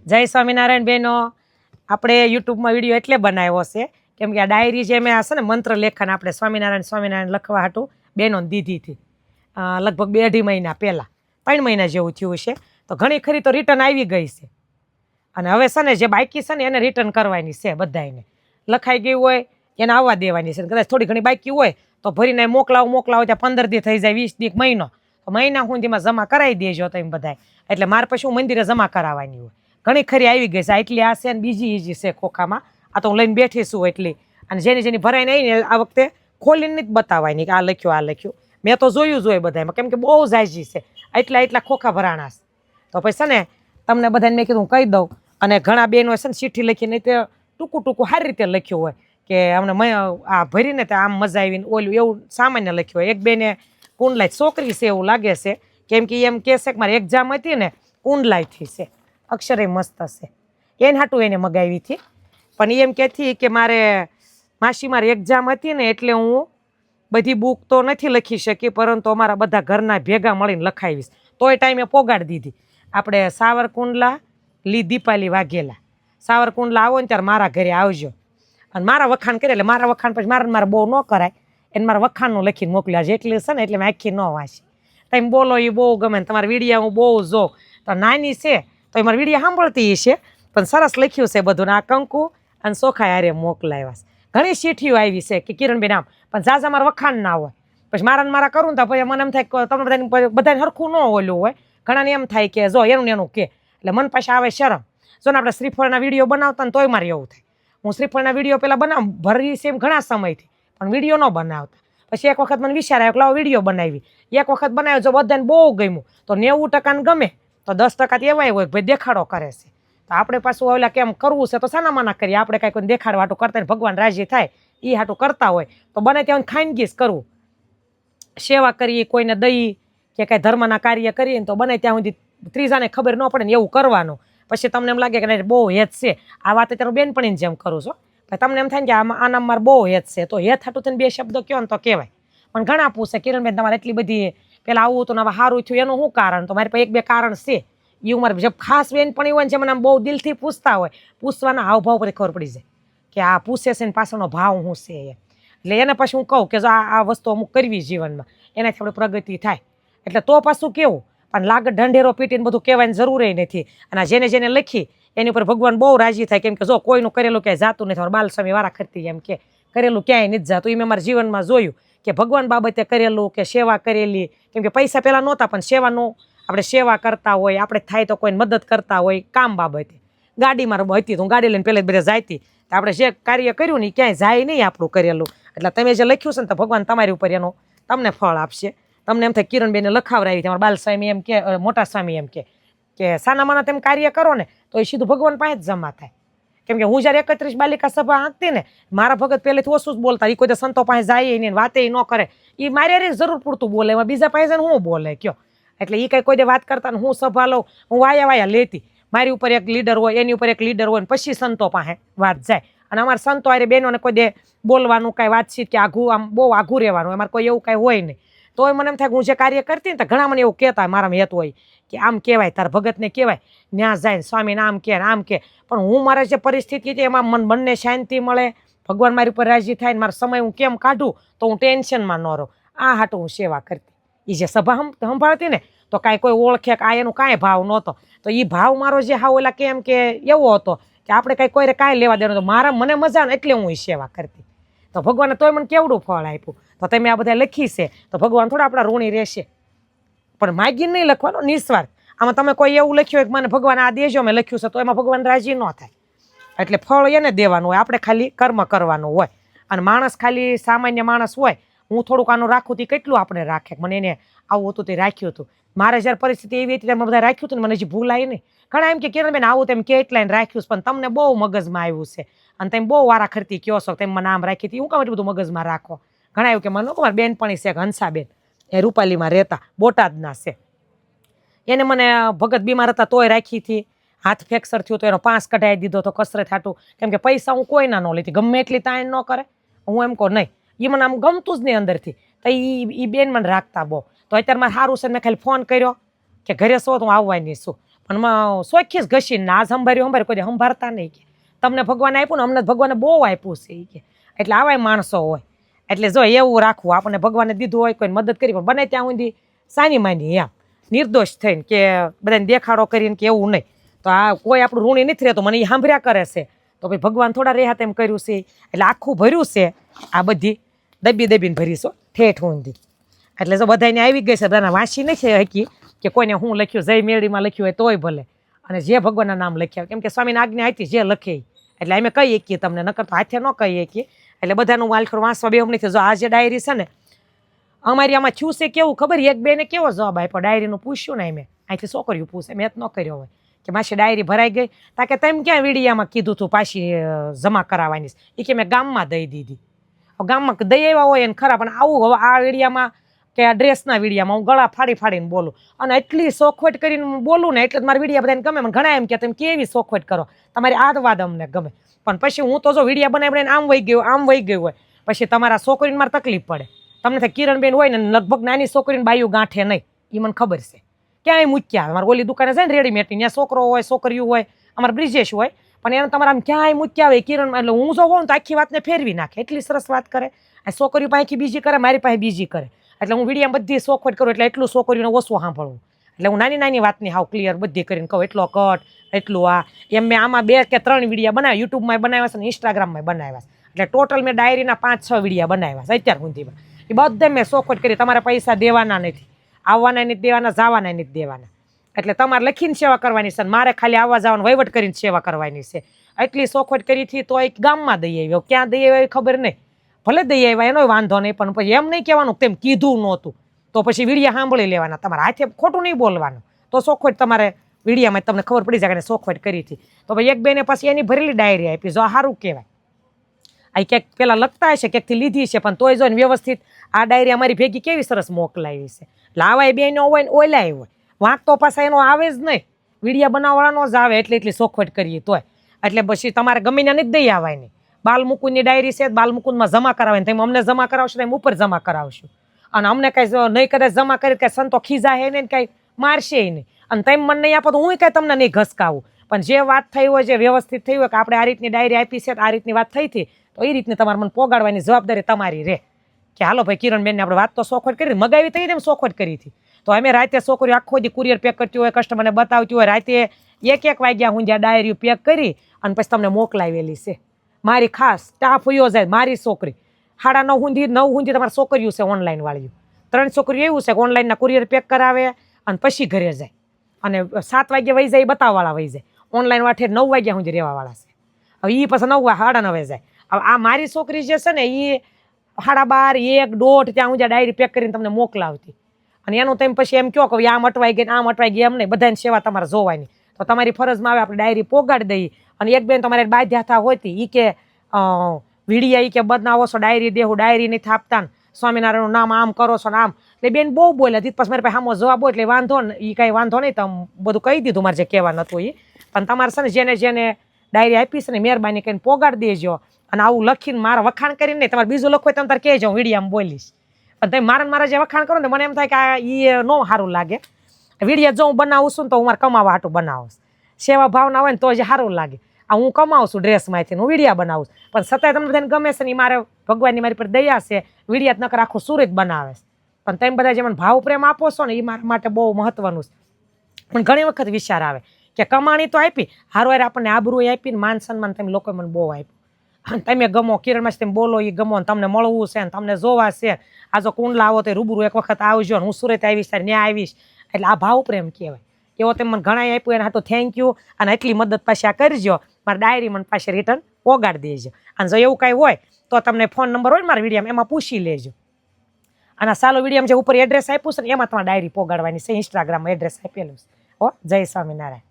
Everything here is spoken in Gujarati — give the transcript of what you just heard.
જય સ્વામિનારાયણ બહેનો. આપણે યુટ્યુબમાં વિડીયો એટલે બનાવ્યો છે કેમ કે આ ડાયરી જે મેં હશે ને મંત્ર લેખન આપણે સ્વામિનારાયણ લખવા હાટું બહેનોને દીધી હતી લગભગ 2-2.5 મહિના પહેલાં, 3 મહિના જેવું થયું છે. તો ઘણી ખરી તો રિટર્ન આવી ગઈ છે અને હવે છે ને જે બાકી છે ને એને રિટર્ન કરવાની છે. બધાને લખાઈ ગયું હોય એને આવવા દેવાની છે. કદાચ થોડી ઘણી બાકી હોય તો ભરીને મોકલાવો ત્યાં 15 દી થઈ જાય, 20 દી, મહિનો. તો મહિના સુધીમાં જમા કરાવી દેજો તમે બધાય. એટલે મારે પછી હું મંદિરે જમા કરાવવાની હોય. ઘણી ખરી આવી ગઈ છે એટલી. આ છે ને બીજી ઈજી છે ખોખામાં. આ તો હું લઈને બેઠી છું એટલી. અને જેની ભરાઈને આવીને આ વખતે ખોલીને નથી બતાવવાની કે આ લખ્યું. મેં તો જોયું જ હોય બધામાં કેમ કે બહુ જાજી છે. એટલા ખોખા ભરાણા છે. તો પછી છે ને તમને બધાને મેં કીધું હું કહી દઉં. અને ઘણા બહેનો છે ને ચિઠ્ઠી લખીને તે ટૂંકું સારી રીતે લખ્યું હોય કે અમને આ ભરીને તે આમ મજા આવીને ઓલું એવું સામાન્ય લખ્યું હોય. એક બેને કુંડલાઈ છોકરી છે એવું લાગે છે કેમ કે એમ કહે છે કે મારી એક્ઝામ હતી ને કુંડલાઈથી છે, અક્ષરે મસ્ત હશે એને હાટું એને મગાવી હતી. પણ એમ કહેતી કે મારે માસી મારી એક્ઝામ હતી ને એટલે હું બધી બુક તો નથી લખી શકી પરંતુ અમારા બધા ઘરના ભેગા મળીને લખાવીશ. તોય ટાઈમે પોગાડી દીધી. આપણે સાવરકુંડલા દીપાલી વાઘેલા સાવરકુંડલા આવો ને ત્યારે મારા ઘરે આવજો અને મારા વખાણ કરે. એટલે મારા વખાણ પછી મારે બહુ ન કરાય એને મારા વખાણનું લખીને મોકલ્યા છે એટલે છે ને એટલે મેં આખી ન વાંચી. તમે બોલો એ બહુ ગમે ને તમારા વિડીયા હું બહુ જોઉં. તો નાની છે તો એ મારા વિડીયા સાંભળતી છે પણ સરસ લખ્યું છે બધું. આ કંકુ અને ચોખા હારે મોકલાવ્યા છે. ઘણી ચીઠીઓ આવી છે કે કિરણબેન આમ પણ ઝાઝા મારા વખાણ ના હોય. પછી મારા કરું ને તો પછી મને એમ થાય કે તમને બધાને સરખું ન ઓલું હોય. ઘણાને એમ થાય કે જો એનું કે એટલે મન પાછા આવે શરમ. જો ને આપણે શ્રીફળના વિડીયો બનાવતા ને તોય મારે એવું થાય. હું શ્રીફળના વિડીયો પેલા ભરી છે એમ ઘણા સમયથી પણ વિડીયો ન બનાવતા. પછી એક વખત મને વિચાર આવ્યો કે લાવો વિડીયો બનાવી. એક વખત બનાવ્યો જો બધાને બહુ ગમ્યું તો 90% ગમે તો 10% એવાય હોય ભાઈ દેખાડો કરે છે. તો આપણે પાછું ઓલા કેમ કરવું છે તો સાના માના કરીએ. આપણે કાંઈ કોઈ દેખાડવા હાટું કરતા ને ભગવાન રાજી થાય એ હાટું કરતા હોય તો બને ત્યાં ખાનગીસ કરવું. સેવા કરીએ કોઈને દઈ કે કાંઈ ધર્મના કાર્ય કરીએ ને તો બને ત્યાં સુધી ત્રીજાને ખબર ન પડે ને એવું કરવાનું. પછી તમને એમ લાગે કે બહુ હેત છે. આ વાત અત્યારે બેનપણીને જેમ કરું છું. તમને એમ થાય ને કે આનામાં મારે બહુ હેત છે તો હેત હાટું થઈને 2 શબ્દ કહો ને તો કહેવાય. પણ ઘણા પૂછે કિરણબેન તમારે એટલી બધી પેલા આવું હતું ને હવે સારું થયું એનું શું કારણ? તો મારી પાસે 1-2 કારણ છે. એ મારે જે ખાસ બેનપણી હોય ને જે મને આમ બહુ દિલથી પૂછતા હોય પૂછવાના હાવભાવ પરથી ખબર પડી જાય કે આ પૂછે છે ને પાછળનો ભાવ શું છે. એટલે એને પછી હું કહું કે જો આ વસ્તુ અમુક કરવી જીવનમાં એનાથી આપણે પ્રગતિ થાય. એટલે તો પાછું કેવું પણ લાગ ઢંઢેરો પીટીને બધું કહેવાની જરૂર નથી. અને જેને લખી એની ઉપર ભગવાન બહુ રાજી થાય કેમ કે જો કોઈનું કરેલું ક્યાંય જાતું નથી. બાલસ્વામી વારા ખરતી એમ કે કરેલું ક્યાંય નથી જાતું. એ મેં મારા જીવનમાં જોયું કે ભગવાન બાબતે કરેલું કે સેવા કરેલી. કેમ કે પૈસા પહેલાં નહોતા પણ સેવાનું આપણે સેવા કરતા હોય આપણે થાય તો કોઈને મદદ કરતા હોય કામ બાબતે. ગાડીમાં હતી હું ગાડી લઈને પહેલાં બધા જાયતી તો આપણે જે કાર્ય કર્યું ને એ ક્યાંય જાય નહીં આપણું કરેલું. એટલે તમે જે લખ્યું છે ને તો ભગવાન તમારી ઉપર એનું તમને ફળ આપશે. તમને એમ થાય કિરણબેને લખાવરાવી તમારા બાલસ્વામી એમ કે મોટા સ્વામી એમ કે સાના માના તેમ કાર્ય કરો ને તો એ સીધું ભગવાન પાસે જ જમા થાય. કેમ કે હું જ્યારે 31 બાલિકા સભા આંકતી ને મારા ભગત પહેલેથી ઓછું જ બોલતા. એ કોઈ સંતો પાસે જાય નહીં વાતે ન કરે. એ મારે જરૂર પૂરતું બોલે એમાં બીજા પાસે હું બોલે કયો. એટલે એ કંઈ કોઈ વાત કરતા ને હું સભા લઉં હું વાયા લેતી. મારી ઉપર એક લીડર હોય એની ઉપર એક લીડર હોય ને પછી સંતો પાસે વાત જાય. અને અમારા સંતો અરે બહેનોને કોઈ બોલવાનું કાંઈ વાતચીત કે આઘું આમ બહુ આઘું રહેવાનું અમારે કોઈ એવું કાંઈ હોય નહીં. તોય મને એમ થાય કે હું જે કાર્ય કરતી ને તો ઘણા મને એવું કહેતા મારામાં હેત હોય કે આમ કહેવાય તાર ભગતને કહેવાય ન્યા જાય સ્વામીને આમ કે પણ હું મારા જે પરિસ્થિતિ હતી એમાં મનને શાંતિ મળે. ભગવાન મારી ઉપર રાજી થાય ને મારો સમય હું કેમ કાઢું તો હું ટેન્શનમાં ન રહું. આ હાટું હું સેવા કરતી. એ જે સભા સંભાળતી ને તો કાંઈ કોઈ ઓળખે આ એનું કાંઈ ભાવ નહોતો. તો એ ભાવ મારો જે હા ઓલા કેમ કે એવો હતો કે આપણે કાંઈ કોઈને કાંઈ લેવા દેવાનું. તો મને મજા ને એટલે હું એ સેવા કરતી. તો ભગવાને તોય મને કેવડું ફળ આપ્યું. તો તમે આ બધા લખી છે તો ભગવાન થોડા આપણા ઋણી રહેશે. પણ માગીને નહીં લખવાનો નિસ્વાર્થ. આમાં તમે કોઈ એવું લખ્યું હોય કે મને ભગવાન આ દેજો મેં લખ્યું છે તો એમાં ભગવાન રાજી ન થાય. એટલે ફળ એને દેવાનું હોય. આપણે ખાલી કર્મ કરવાનું હોય. અને માણસ ખાલી સામાન્ય માણસ હોય હું થોડુંક આનું રાખું તે કેટલું આપણે રાખે. મને એને આવું હતું તે રાખ્યું હતું. મારે જ્યારે પરિસ્થિતિ એવી હતી તેમાં બધા રાખ્યું હતું ને મને હજી ભૂલાય નહીં. ઘણા એમ કે કિરણબેન આવું તેમ કેટલાય રાખ્યું છે પણ તમને બહુ મગજમાં આવ્યું છે અને તમે બહુ વારા ખરતી કહો છો તમે મને આમ રાખી હતી હું કામ એટલું બધું મગજમાં રાખો. ઘણા એવું કે મને મારી બેનપણી છે હંસાબેન એ રૂપાલીમાં રહેતા બોટાદના છે. એને મને ભગત બીમાર હતા તોય રાખી હતી. હાથ ફ્રેક્ચર થયું તો એનો પાસ કઢાવી દીધો તો કસરત હાટું. કેમ કે પૈસા હું કોઈના ન લેતી ગમે એટલી તાણ ન કરે હું એમ કહું નહીં એ મને આમ ગમતું જ નહીં અંદરથી. તો એ બેન મને રાખતા બહુ. તો અત્યારે મારે સારું છે મેં ખાલી ફોન કર્યો કે ઘરે છો તો હું આવવાની છું. પણ સોખી જ ઘસીને આ સંભાર્યું કોઈ સંભાળતા નહીં કે તમને ભગવાન આપ્યું ને અમને ભગવાને બહુ આપ્યું છે કે એટલે આવાય માણસો હોય એટલે જો એવું રાખવું આપણને ભગવાને દીધું હોય કોઈ મદદ કરી પણ બને ત્યાં સુધી સાની માની એમ નિર્દોષ થઈને કે બધાને દેખાડો કરીને કે એવું નહીં તો આ કોઈ આપણું ઋણી નથી રહેતું મને એ સાંભળ્યા કરે છે તો ભાઈ ભગવાન થોડા રહ્યા તેમ કર્યું છે એટલે આખું ભર્યું છે આ બધી દબીને ભરીશો ઠેઠ ઊંધી એટલે જો બધાને આવી ગઈ છે બધાને વાંચી નથી હકી કે કોઈને હું લખ્યું જય મેળીમાં લખ્યું હોય તોય ભલે અને જે ભગવાનના નામ લખ્યા કેમ કે સ્વામીની આજ્ઞા હતી જે લખે એટલે અમે કહીએ કે તમને નકર તો હાથે ન કહીએ કે એટલે બધાનું માલખર વાંચવા બે નથી જો આ જે ડાયરી છે ને અમારી આમાં થયું છે કેવું ખબર એક બેને કેવો જવાબ આપ્યો ડાયરીનું પૂછ્યું ને મેં અહીંથી છોકરીઓ પૂછે મેં ન કર્યો હોય કે માસી ડાયરી ભરાઈ ગઈ તાકે તેમ ક્યાં વીડિયામાં કીધું હતું પાછી જમા કરાવવાની એ કે મેં ગામમાં દઈ દીધી ગામમાં દઈ આવ્યા હોય એને ખરા પણ આવું હવે આ વીડિયામાં કે આ ડ્રેસના વીડિયામાં હું ગળા ફાડીને બોલું અને એટલી સોખવટ કરીને બોલું ને એટલે મારા વીડિયા બધાને ગમે મને ઘણા એમ કે તમે કેવી સોખવટ કરો તમારી આ વાત અમને ગમે પણ પછી હું તો જો વીડિયા બનાવીને આમ વહી ગયું હોય પછી તમારા છોકરીને મારે તકલીફ પડે તમને થાય કિરણબેન હોય ને લગભગ નાની છોકરીને બાયું ગાંઠે નહીં એ મને ખબર છે ક્યાંય મૂક્યા આવે મારે ઓલી દુકાને જાય ને રેડીમેડની ત્યાં છોકરો હોય છોકરીઓ હોય અમારે બ્રિજેશ હોય પણ એને તમારે આમ ક્યાંય મૂક્યા આવે કિરણ એટલે હું જો હોઉં તો આખી વાતને ફેરવી નાખે એટલી સરસ વાત કરે આ છોકરીઓ પાસેથી બીજી કરે મારી પાસે બીજી કરે એટલે હું વિડીયામાં બધી સોખવટ કરું એટલે એટલું છોકરીઓને ઓછું સાંભળવું એટલે હું નાની વાતની હાવ ક્લિયર બધી કરીને કહું એટલો કટ એટલું આ એમ મેં આમાં 2 કે 3 વિડીયા બનાવ્યા યુટ્યુબમાં બનાવ્યા છે ને ઇન્સ્ટાગ્રામમાં બનાવ્યા છે એટલે ટોટલ મેં ડાયરીના 5-6 વિડીયા બનાવ્યા છે અત્યાર સુધીમાં એ બધે મેં સોખવટ કરી તમારે પૈસા દેવાના નથી આવવાના નથી દેવાના જવાના નથી દેવાના એટલે તમારે લખીને સેવા કરવાની છે મારે ખાલી આવવા જવાનું વહીવટ કરીને સેવા કરવાની છે એટલી સોખવટ કરી હતી તો એક ગામમાં દઈ આવ્યો ક્યાં દઈ આવ્યો ખબર નહીં ભલે દઈ આવ્યા એનો વાંધો નહીં પણ પછી એમ નહીં કહેવાનું તેમ કીધું નહોતું તો પછી વિડીયા સાંભળી લેવાના તમારે હાથે ખોટું નહીં બોલવાનું તો સોખવટ તમારે વિડીયામાં તમને ખબર પડી જાય કે સોખવટ કરી હતી તો ભાઈ એક બેને પછી એની ભરેલી ડાયરી આપી જો સારું કહેવાય આ ક્યાંક પેલા લખતા હશે ક્યાંકથી લીધી છે પણ તોય જો ને વ્યવસ્થિત આ ડાયરી અમારી ભેગી કેવી સરસ મોકલાવી છે લાવાય બેનો હોય ને ઓલાય હોય વાંક તો પાછા એનો આવે જ નહીં વિડીયા બનાવવાનો જ આવે એટલી સોખવટ કરીએ તોય એટલે પછી તમારે ગમે ત્યાં નથી દઈ આવાય નહીં બાલમુકુંદની ડાયરી છે બાલમુકુંદમાં જમા કરાવે તમે અમને જમા કરાવશો એમ ઉપર જમા કરાવશું અને અમને કાંઈ નહીં કદાચ જમા કરી કાંઈ સંતો ખીજા હે ને કાંઈ મારશે નહીં અને તમે મને નહીં આપો તો હું કાંઈ તમને નહીં ઘસકાવું પણ જે વાત થઈ હોય જે વ્યવસ્થિત થઈ હોય કે આપણે આ રીતની ડાયરી આપી છે આ રીતની વાત થઈ હતી તો એ રીતની તમારે મને પોગાડવાની જવાબદારી તમારી રહે કે હાલો ભાઈ કિરણબેનને આપણે વાત તો સોખવટ કરી મગાવી થઈ તેમ સોખવટ કરી હતી તો અમે રાતે છોકરીઓ આખો દી કુરિયર પેક કરતી હોય કસ્ટમરને બતાવતી હોય રાતે 1 વાગ્યા હું જ્યાં ડાયરી પેક કરી અને પછી તમને મોકલાવેલી છે મારી ખાસ સ્ટાફ હોયો જાય મારી છોકરી 8:30 9 તમારી છોકરીઓ છે ઓનલાઈન વાળીઓ 3 છોકરીઓ એવું છે કે ઓનલાઈનના કુરિયર પેક કરાવે અને પછી ઘરે જાય અને 7 વાગ્યે વહી જાય બતાવવાળા વહી જાય ઓનલાઈન વાઠે 9 વાગ્યા સુધી રહેવાવાળા છે હવે એ પછી 9:30 જાય હવે આ મારી છોકરી જે છે ને એ 12:30 1 1:30 ત્યાં હું જ્યાં ડાયરી પેક કરીને તમને મોકલાવતી અને એનું તમે પછી એમ કહો કે આમ અટવાઈ ગઈ એમ નહીં બધાની સેવા તમારે જોવાની તો તમારી ફરજમાં આવે આપણે ડાયરી પોગાડી દઈએ અને એક બેન તમારે બાધ્યાતા હોતી એ કે વિડીયા એ કે બનાવો છો ડાયરી દેવું ડાયરી નથી આપતા ને સ્વામિનારાયણનું નામ આમ કરો છો ને આમ એટલે બેન બહુ બોલ્યા હતી પછી મારી પાસે સામો જવાબ હોય એટલે વાંધો ને એ કાંઈ વાંધો નહીં તમે બધું કહી દીધું મારે જે કહેવા નહોતું એ પણ તમારે છે ને જેને ડાયરી આપી છે ને મહેરબાની કરીને પોગાડી દેજો અને આવું લખીને મારા વખાણ કરીને નહીં તમારે બીજું લખવું હોય તમે તારે કહેજો હું વિડીયામાં બોલીશ પણ તમે મારા જે વખાણ કરો ને મને એમ થાય કે એ ન સારું લાગે વિડીયો જો હું બનાવું છું ને તો હું મારે કમાવા હાટું બનાવું સેવા ભાવના હોય ને તો જ સારું લાગે આ હું કમાવું છું ડ્રેસમાંથી હું વિડીયા બનાવું પણ છતાંય તમને બધાને ગમે છે ને એ મારે ભગવાનની મારી પર દયા છે વિડીયા નકર આખું સુરત બનાવે છે પણ તમે બધા જે મને ભાવ પ્રેમ આપો છો ને એ મારા માટે બહુ મહત્વનું છે પણ ઘણી વખત વિચાર આવે કે કમાણી તો આપી હારવાર આપણને આબરૂ આપી ને માન સન્માન તમે લોકોએ મને બહુ આપ્યું તમે ગમો કિરણમાં તમે બોલો એ ગમો ને તમને મળવું છે ને તમને જોવા છે આ જો કુંડલા આવો તો રૂબરૂ એક વખત આવજો ને હું સુરત આવીશ ત્યારે ન્યા આવીશ એટલે આ ભાવ પ્રેમ કહેવાય એવો તમે મને ઘણા આપ્યું એને હાટું થેન્ક યુ અને એટલી મદદ પાછી આ કરજો મારી ડાયરી મને પાછી રિટર્ન પોગાડી દેજો અને જો એવું કાંઈ હોય તો તમને ફોન નંબર હોય ને મારા વિડીયામાં એમાં પૂછી લેજો અને સાલો વિડીયામાં જે ઉપર એડ્રેસ આપ્યું છે ને એમાં તમારે ડાયરી પોગાડવાની છે ઇન્સ્ટાગ્રામમાં એડ્રેસ આપેલું છે હો જય સ્વામિનારાયણ